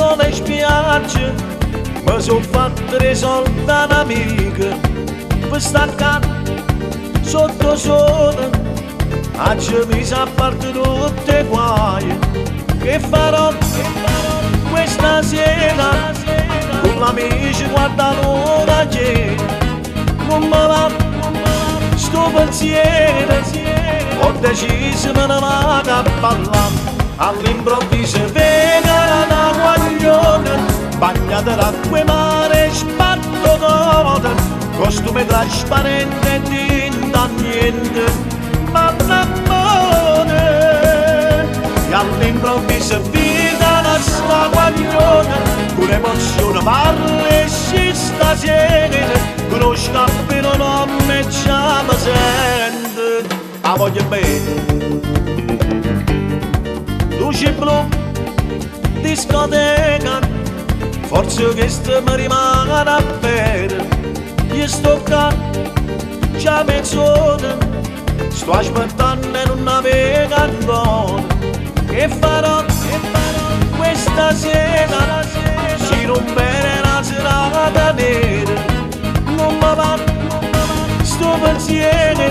sulle spiagge mi sono fatto risolta un'amica per staccare sotto sole. Oggi mi sa parte tutte guai. Che farò questa sera con l'amici guarda l'ora che non mi va sto pensiero. Ho deciso me ne vado a ballare. All'improvviso vega una guaglione bagnata d'acqua e mare sbatto d'oro, costume trasparente e tinta niente ma l'amore. E all'improvviso vita la sta guaglione con emozione parla e si stasera con lo scappino non me già mi sente la voglio bene. Luce blu, discoteca, forse questo mi rimane a bere. Io sto qua, già mezz'ora, sto aspettando e non avevo ancora. Che farò questa sera, si rompere la serata nera. Non mi va sto pensiero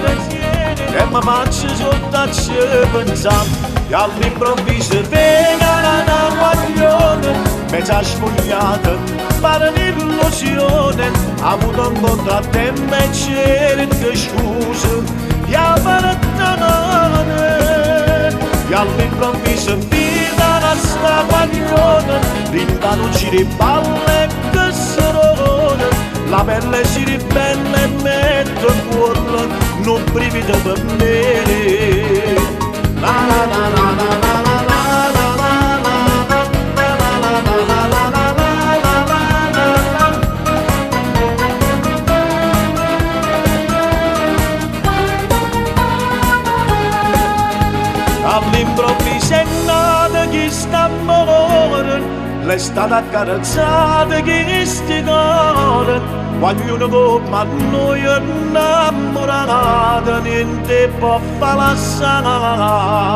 e mi faccio soltanto pensare. E all'improvviso vega una guaglione mezza spogliata, pare un'illusione. Ha avuto un contrattempo e cerca scuse e appartenone. E all'improvviso vita la sta guaglione, rintano ci riballe che serone. La pelle si ribella e mette il cuore, non brivido per me. La la la la la la all'improvviso è nata chi sta amore, l'estate accarezzata chi sti cuore. Qualcuno come noi innamorati niente può far la sana.